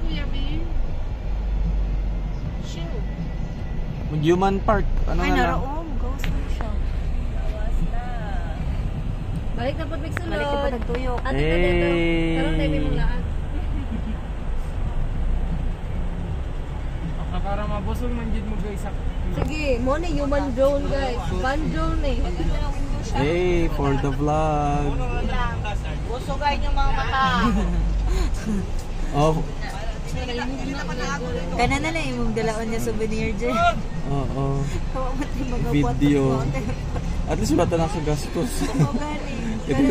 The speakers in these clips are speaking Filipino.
Kuya B. Shoe. Human Park. Ano Ay, na lang? naraong. Ghost na siya. Gawas na. Balik na po Bigsulod. Balik na po nagtuyok. Ate na dito. Karong tayo may mong laan. Para mabusog man jud mo guys. Sige, mo na human drone guys. Van drone eh. Hey, for the vlog. Busugay niyo mga mata. Oh, Kana na lang imong dalaon niya souvenir dyan. oo. Kawa mo tayo magabuat. Video. At least wala tanang sa gastos. Oo, galing. Ito,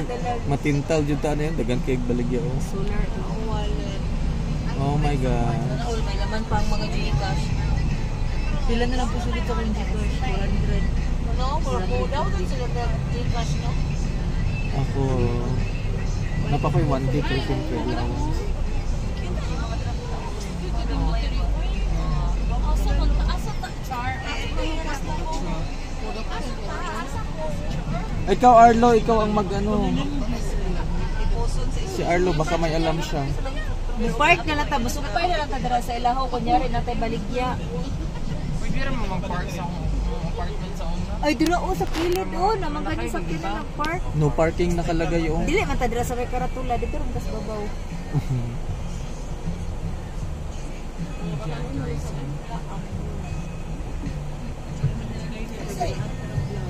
matintal dyan ta na yun. Dagan kayong baligya ko. Solar wallet. Oh my God. All may laman pa ang mga Gcash. Pila na lang po sulit ako yung Gcash? 400. No, for daw din sila Gcash, no? Ako, napa ko yung 1K kay Simple lang. Ikaw Arlo, ikaw ang mag-ano. Si Arlo, baka may alam siya. Park na lang ta, busupay na lang ta dara sa ilahaw, kunyari natay baligya. Pwede rin mo mag-park sa apartment sa una. Ay, dira o sa kilid o, naman ganyan sa kilid ng park. No parking nakalagay yung. Dili man ta dira sa may karatula, dito rin kas babaw.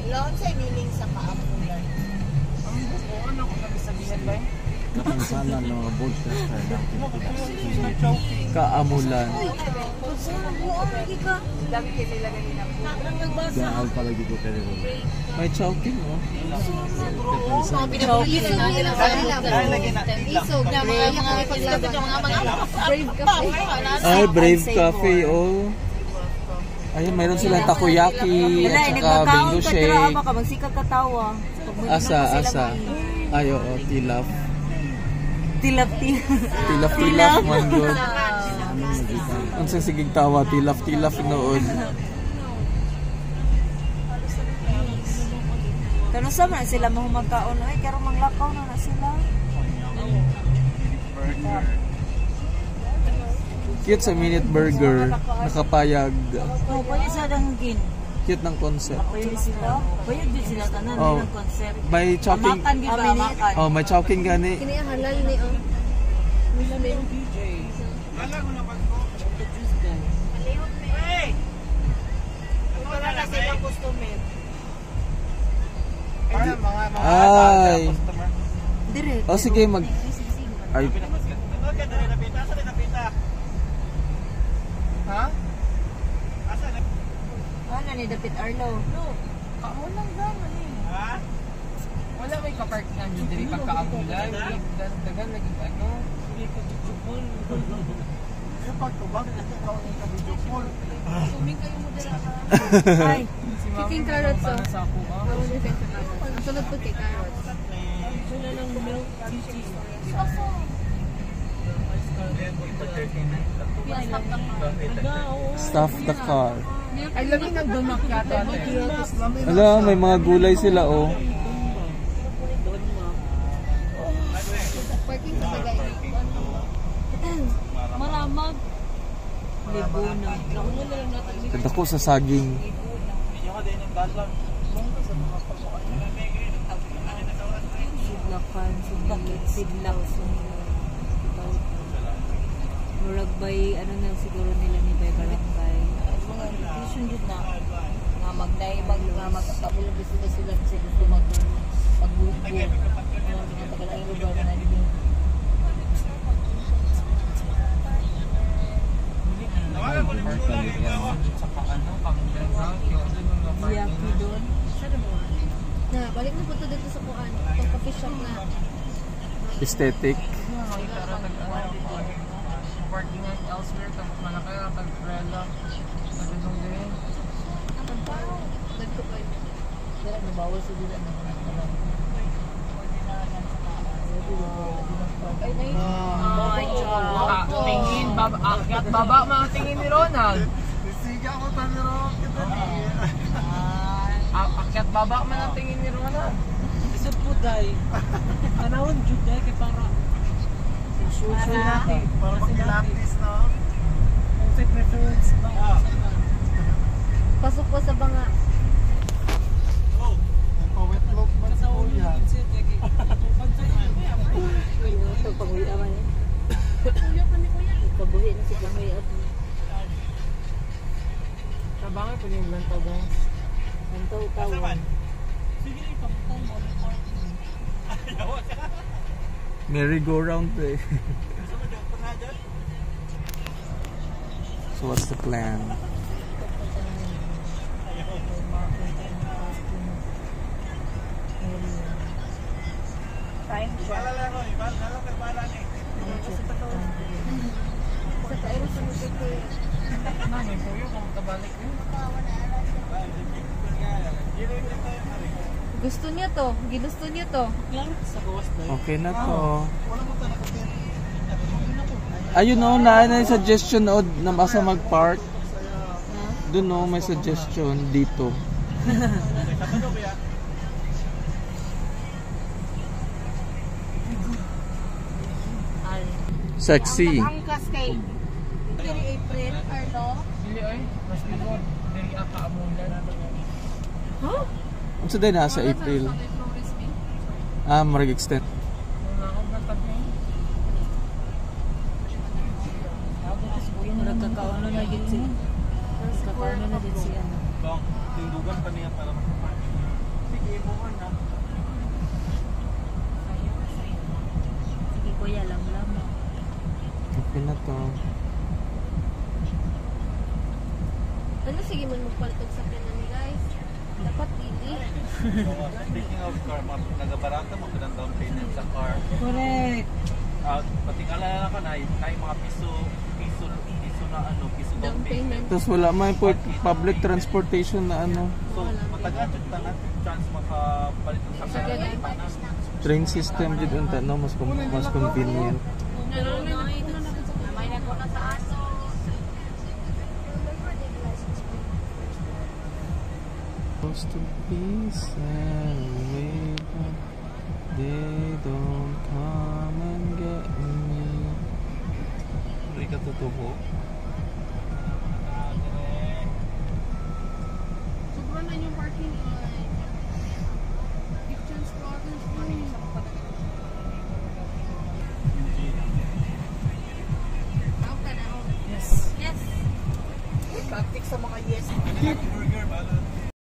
Laon sa meaning sa kaamulan. Ang bukuan ako nabisabihan ba? Napansanan ng mga broadcaster ng Pilipinas. Kaamulan. Dahil pala dito pero may chowking oh. Brave Cafe. Ay, Brave Cafe oh. Ayun, mayroon silang takoyaki at saka bingo shake. Magsikat katawa. Asa. Ay, oo, tilaf. Tilap. Tilaf man good. Ang sigig tawa, tilaf noon. Kano sa man sila mahumagkaon ay karon manglakaw na sila. Cute sa Minute Burger, nakapayag. Oh, pwede sa danggin. Cute ng concept. Pwede sila. Pwede din sila tanan Oh. ng concept. May chowking. Makan gyud ba makan. Oh, may chowking gani. Kini ang halal ni oh. Muslim. Wala na silang customer. Ay. Dire. Oh, sige mag. Ay, Ha? Ano ni David Arlo? Kamo lang gano'n eh. Ha? Wala may kapark na yun diri pagkaabulan. Dagan lagi ano. Suming kayo mo dira. Ay, Si Mama Chicken carrots, para oh. sa ako ah. Ako din sa carrots. Ang sunod po kay carrots. Wala ng milk cheese. stuff the car. Ay, labi nang dumakyata. Ala, may mga gulay sila oh. Parking sa tagay. Maramag. libuno. Ganda ko sa saging. Sidlakan, sidlak, murag bay, ano na siguro nila ni Bay Barangay. Mga education dito na nga magnaibag nga magkakabulo sila sila kasi gusto magbubo. Mga tagalang lugar na nila. Yaki doon. Na, balik na po to dito sa kuan. Itong coffee shop na. Aesthetic. Parking elsewhere, tapos malaki ang pag-rela. Nagandong din. Nagko pa yun. Dala nabawal sa dila na. Ay, Tingin, akyat baba, mga tingin ni Ronald. Siga ko pa ni Ronald. Akyat baba man ang tingin ni Ronald. Isip po day. Anawon jud day kay para. Para pilates na. Pasok po sa banga. Pawet look man sa kuya. Ito pabuhi aman eh. Pabuhi na si pabuhi at Tabangan po yung lantaw guys. nantaw tawon. Merry-go-round eh. So what's the plan? Time check. Sa tayo sa mundo ko eh. Nani po yun kung kabalik yun. Gusto niya to. Ginusto niya to. Okay na to. Ayun o, na yung suggestion o na masa mag-park. Doon o, may suggestion dito. Sexy. Ang cascade. Dili April, Arlo. Dili ay, mas likod. Dili aka amulan. Ano sa din na sa April? Ah, marag extend. Wala akong natagay. Nagkakauno na din si. Nagkakauno na din si ano. Bang, tindugan pa niya para makapanin niya. Sige, mo na. Sige kuya, lam-lam. Okay na to. Ano sige man magpaltog sa kanan guys? Dapat dili. Speaking of car, nagabarata mo ka ng down payment sa car. Correct. Patingala na ka na mga piso na ano, piso Down payment. Tapos wala may public transportation na ano. So, matagal na natin chance makapalit ng sakyan. Train system dito unta no, mas convenient. May naguna sa aso. Supposed to be sad, but they don't come and get me. Hindi ka totoo.